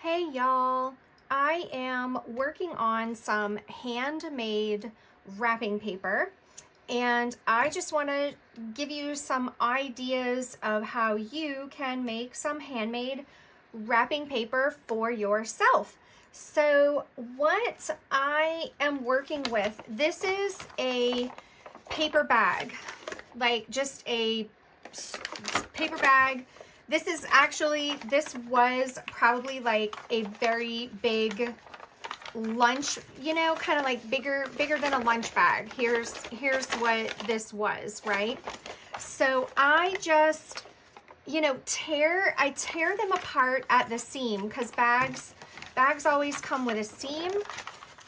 Hey y'all, I am working on some handmade wrapping paper and I just want to give you some ideas of how you can make some handmade wrapping paper for yourself. So what I am working with, this is a paper bag, like just a paper bag. This was probably like a very big lunch, kind of like bigger than a lunch bag. Here's what this was, right? So I just, I tear them apart at the seam because bags always come with a seam.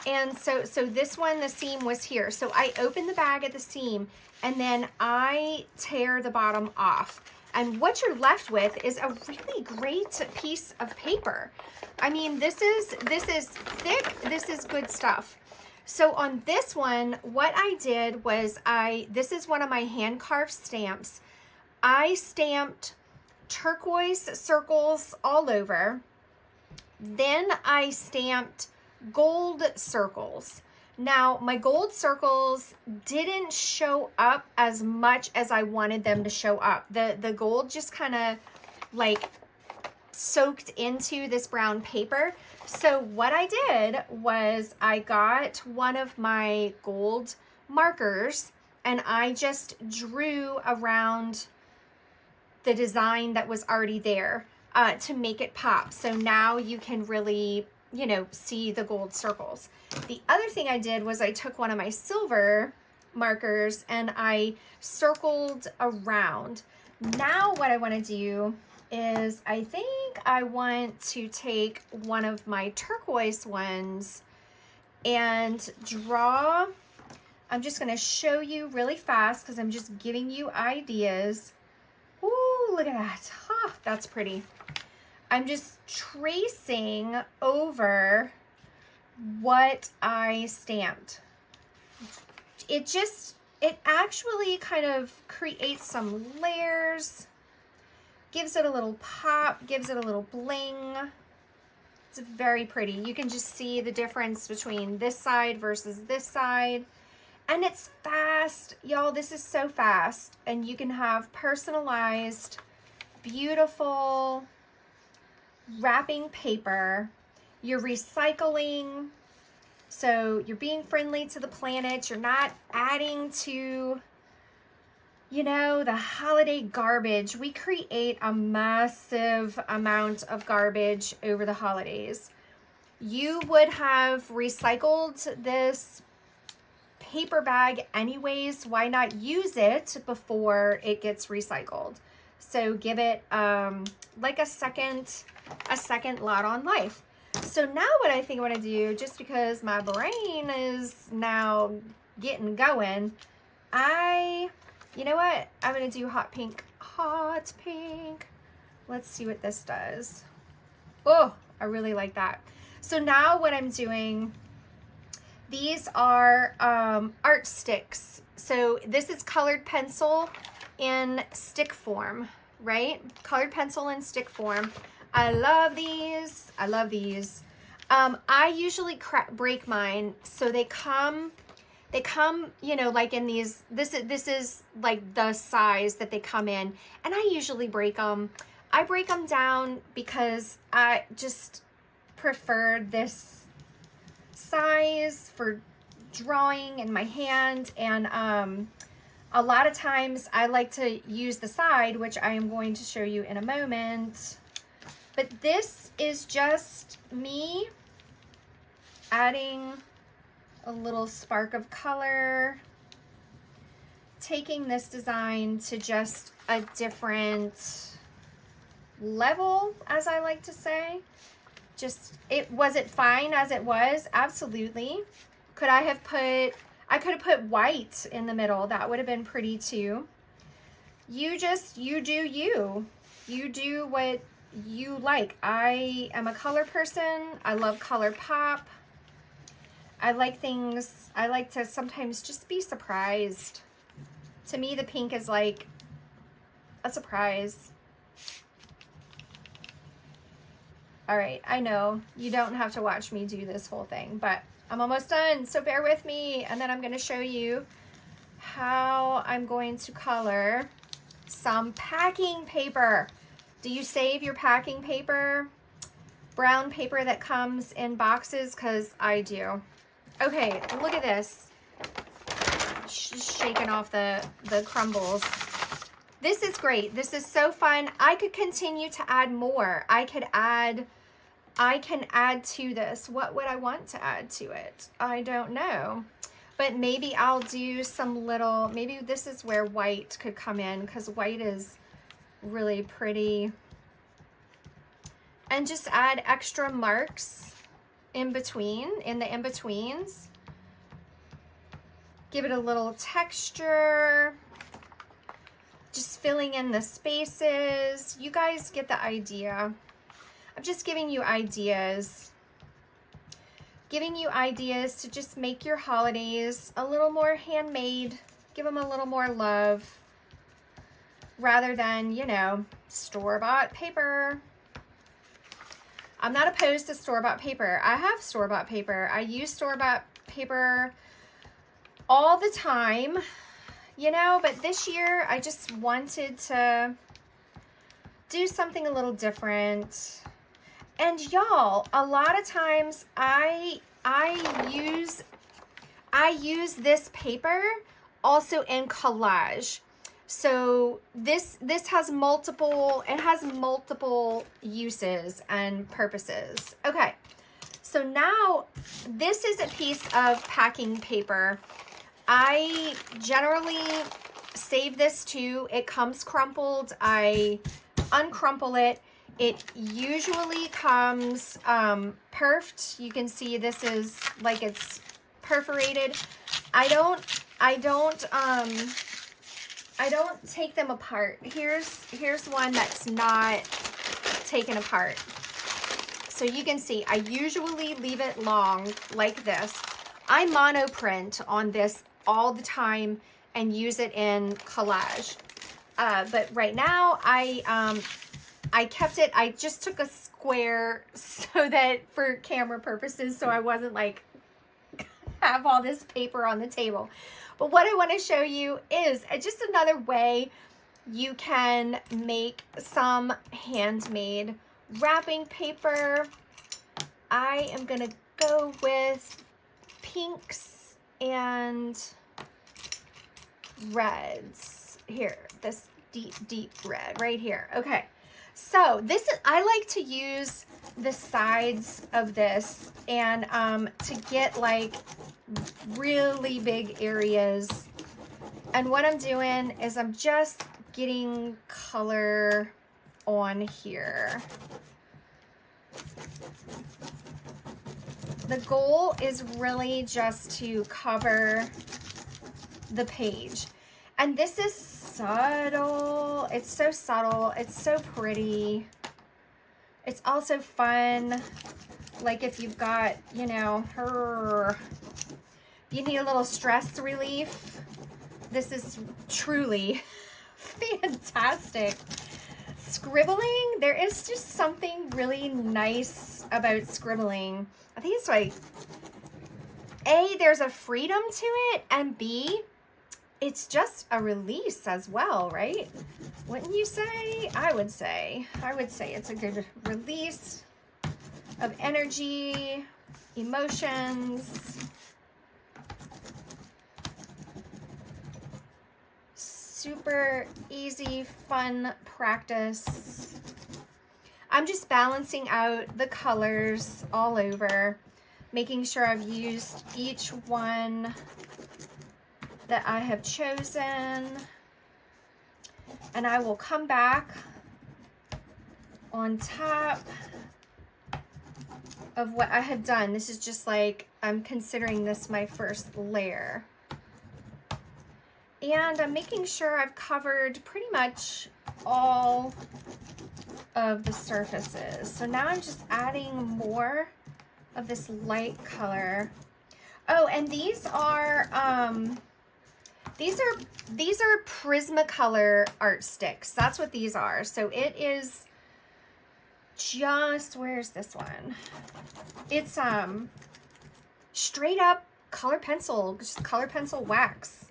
And so this one, the seam was here. So I open the bag at the seam and then I tear the bottom off. And what you're left with is a really great piece of paper. I mean, this is thick, this is good stuff. So on this one, what I did was this is one of my hand carved stamps. I stamped turquoise circles all over. Then I stamped gold circles. Now, my gold circles didn't show up as much as I wanted them to show up. The gold just kind of like soaked into this brown paper. So what I did was I got one of my gold markers and I just drew around the design that was already there to make it pop. So now you can really, see the gold circles. The other thing I did was I took one of my silver markers and I circled around. Now what I want to do is I think I want to take one of my turquoise ones and draw. I'm just going to show you really fast because I'm just giving you ideas. Ooh, look at that. Oh, that's pretty. I'm just tracing over what I stamped. It actually kind of creates some layers, gives it a little pop, gives it a little bling. It's very pretty. You can just see the difference between this side versus this side. And it's fast. Y'all, this is so fast. And you can have personalized, beautiful wrapping paper. You're recycling, so you're being friendly to the planet. You're not adding to, the holiday garbage. We create a massive amount of garbage over the holidays. You would have recycled this paper bag anyways. Why not use it before it gets recycled? So give it like a second lot on life. So now what I think I want to do, just because my brain is now getting going, you know what? I'm going to do hot pink. Hot pink. Let's see what this does. Oh, I really like that. So now what I'm doing, these are art sticks. So this is colored pencil in stick form, right? Colored pencil in stick form. I love these. I love these. I usually break mine, so they come, like in these. This is like the size that they come in, and I usually break them. I break them down because I just prefer this size for drawing in my hand, and a lot of times I like to use the side, which I am going to show you in a moment. But this is just me adding a little spark of color, taking this design to just a different level, as I like to say. Was it fine as it was? Absolutely. I could have put white in the middle. That would have been pretty too. You do you. You do what you like. I am a color person. I love color pop. I like to sometimes just be surprised. To me, the pink is like a surprise. All right, I know you don't have to watch me do this whole thing, but I'm almost done, so bear with me, and then I'm going to show you how I'm going to color some packing paper. Do you save your packing paper? Brown paper that comes in boxes? Because I do. Okay, look at this. Shaking off the crumbles. This is great. This is so fun. I could continue to add more. I can add to this. What would I want to add to it? I don't know. But maybe I'll do some little, maybe this is where white could come in, because white is really pretty. And just add extra marks in between, in the in-betweens. Give it a little texture. Just filling in the spaces. You guys get the idea. I'm just giving you ideas. Giving you ideas to just make your holidays a little more handmade. Give them a little more love. Rather than, you know, store-bought paper. I'm not opposed to store-bought paper. I have store-bought paper. I use store-bought paper all the time, you know, but this year I just wanted to do something a little different. And y'all, a lot of times I use this paper also in collage. So this has multiple uses and purposes. Okay. So now this is a piece of packing paper. I generally save this too. It comes crumpled. I uncrumple it. It usually comes perfed. You can see this is like it's perforated. I don't take them apart. Here's one that's not taken apart. So you can see I usually leave it long like this. I monoprint on this all the time and use it in collage. But right now I kept it, I just took a square so that for camera purposes, so I wasn't like have all this paper on the table. But what I want to show you is just another way you can make some handmade wrapping paper. I am going to go with pinks and reds. Here, this deep red right here. Okay. So this is, I like to use the sides of this and to get like really big areas. And what I'm doing is I'm just getting color on here. The goal is really just to cover the page. And this is subtle. It's so subtle. It's so pretty. It's also fun. Like if you've got, you know, you need a little stress relief. This is truly fantastic. Scribbling, there is just something really nice about scribbling. I think it's like, A, there's a freedom to it, and B, it's just a release as well, right? Wouldn't you say? I would say it's a good release of energy, emotions. Super easy, fun practice. I'm just balancing out the colors all over, making sure I've used each one that I have chosen. And I will come back on top of what I have done. This is just like, I'm considering this my first layer. And I'm making sure I've covered pretty much all of the surfaces. So now I'm just adding more of this light color. Oh, and these are Prismacolor art sticks. That's what these are. So it is just, where's this one? It's straight up color pencil, just color pencil wax.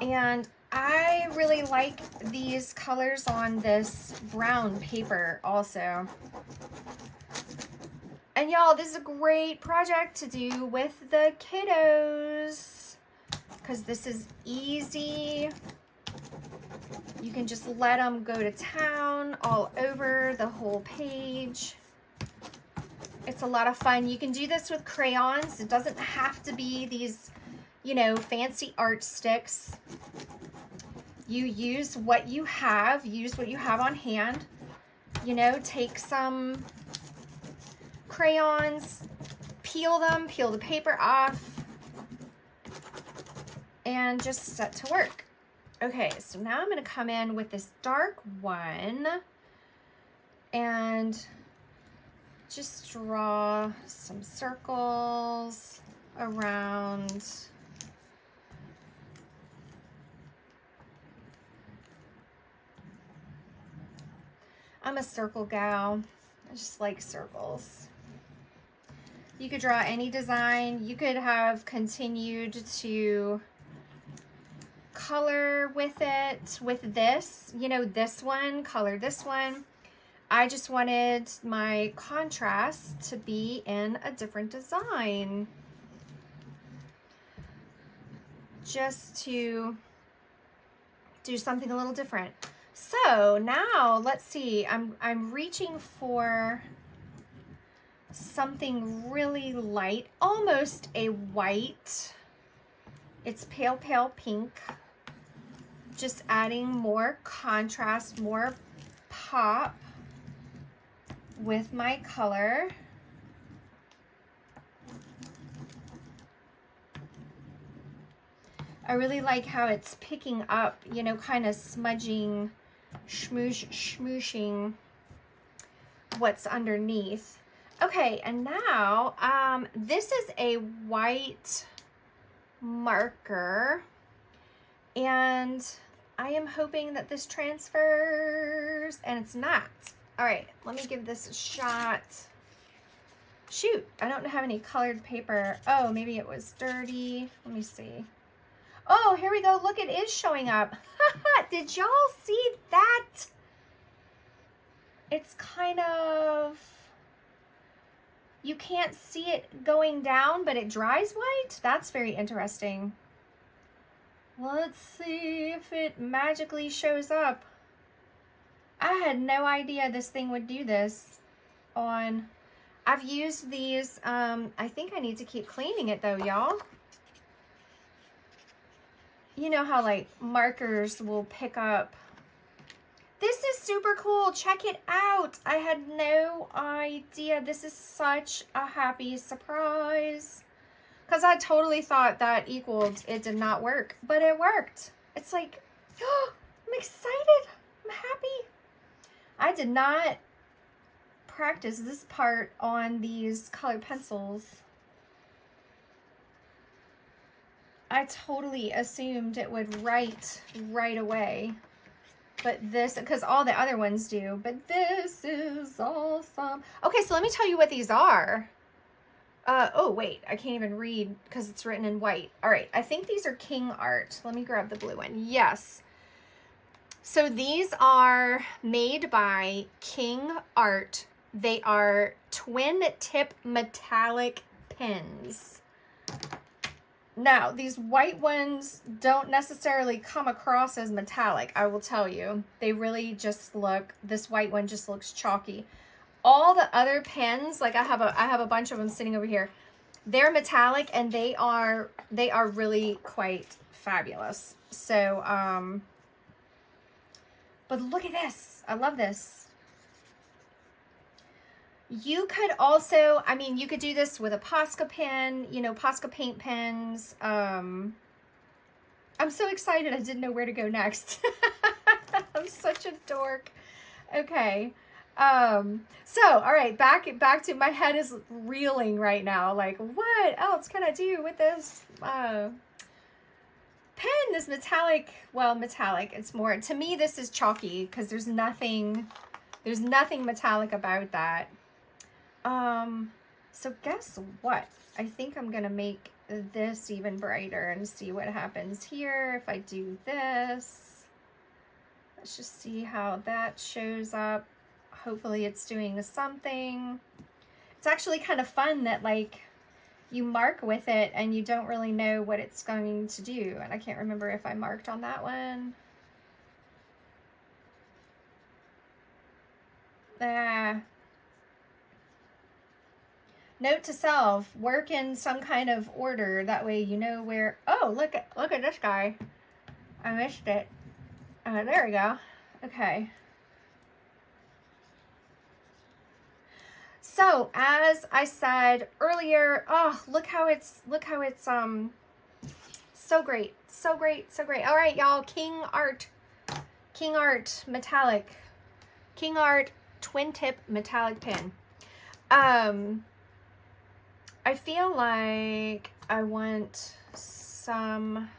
And I really like these colors on this brown paper also. And y'all, this is a great project to do with the kiddos because this is easy. You can just let them go to town all over the whole page. It's a lot of fun. You can do this with crayons. It doesn't have to be these, you know, fancy art sticks. You use what you have. Use what you have on hand. You know, take some crayons, peel them, peel the paper off, and just set to work. Okay, so now I'm going to come in with this dark one and just draw some circles around. I'm a circle gal. I just like circles. You could draw any design. You could have continued to color with it, with this, you know, this one, color this one. I just wanted my contrast to be in a different design. Just to do something a little different. So now let's see, I'm reaching for something really light, almost a white. It's pale, pale pink. Just adding more contrast, more pop with my color. I really like how it's picking up, you know, kind of smudging, smooshing what's underneath. Okay, and now this is a white marker, and I am hoping that this transfers, and it's not. All right, let me give this a shot. Shoot, I don't have any colored paper. Oh, maybe it was dirty. Let me see. Oh, here we go. Look, it is showing up. Did y'all see that? It's kind of, you can't see it going down, but it dries white. That's very interesting. Let's see if it magically shows up. I had no idea this thing would do this on, I've used these, I think I need to keep cleaning it though, y'all. You know how like markers will pick up. This is super cool. Check it out. I had no idea. This is such a happy surprise. Because I totally thought that equaled, it did not work, but it worked. It's like, oh, I'm excited. I'm happy. I did not practice this part on these colored pencils. I totally assumed it would write right away. But this, because all the other ones do, but this is awesome. Okay, so let me tell you what these are. Oh, wait, I can't even read because it's written in white. All right, I think these are King Art. Let me grab the blue one. Yes. So these are made by King Art. They are twin tip metallic pens. Now, these white ones don't necessarily come across as metallic, I will tell you. They really just look, this white one just looks chalky. All the other pens, like I have a bunch of them sitting over here. They're metallic and they are really quite fabulous. So, but look at this. I love this. You could also, I mean, you could do this with a Posca pen, you know, Posca paint pens. I'm so excited. I didn't know where to go next. I'm such a dork. Okay. So, all right, back to, my head is reeling right now. Like, what else can I do with this, pen, this metallic, well, metallic, it's more, to me, this is chalky because there's nothing There's nothing metallic about that. So guess what? I think I'm gonna make this even brighter and see what happens here if I do this. Let's just see how that shows up. Hopefully it's doing something. It's actually kind of fun that like you mark with it and you don't really know what it's going to do. And I can't remember if I marked on that one. Note to self, work in some kind of order. That way you know where, oh, look at this guy. I missed it. There we go. Okay. So as I said earlier, oh, look how it's so great. So great, so great. All right, y'all, King Art metallic. King Art twin tip metallic pen. I feel like I want some,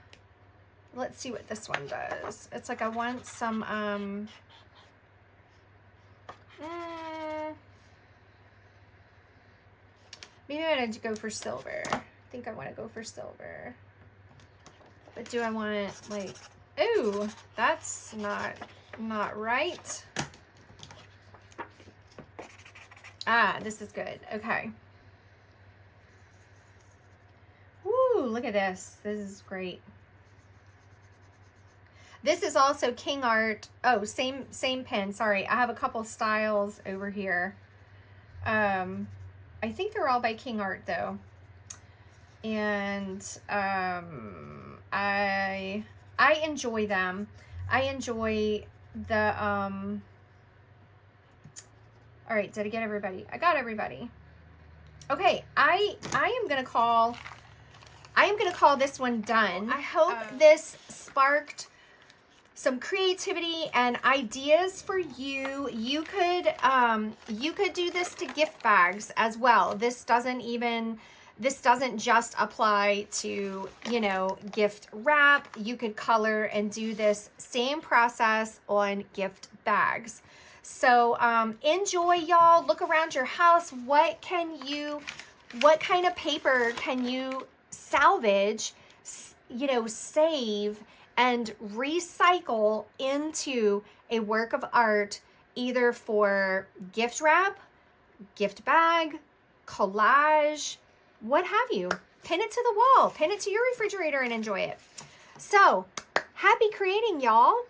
let's see what this one does. It's like I want some, maybe I need to go for silver. I think I want to go for silver. But do I want like, ooh, that's not right. Ah, this is good. Okay. Woo, look at this. This is great. This is also King Art. Oh, same pen. Sorry, I have a couple styles over here. I think they're all by King Art though. And I enjoy them. I enjoy the all right, did I get everybody? I got everybody. Okay, I am gonna call this one done. I hope this sparked some creativity and ideas for you. You could do this to gift bags as well. This doesn't just apply to, you know, gift wrap. You could color and do this same process on gift bags. So enjoy, y'all. Look around your house. What kind of paper can you salvage, you know, save and recycle into a work of art, either for gift wrap, gift bag, collage, what have you. Pin it to the wall, pin it to your refrigerator and enjoy it. So happy creating, y'all.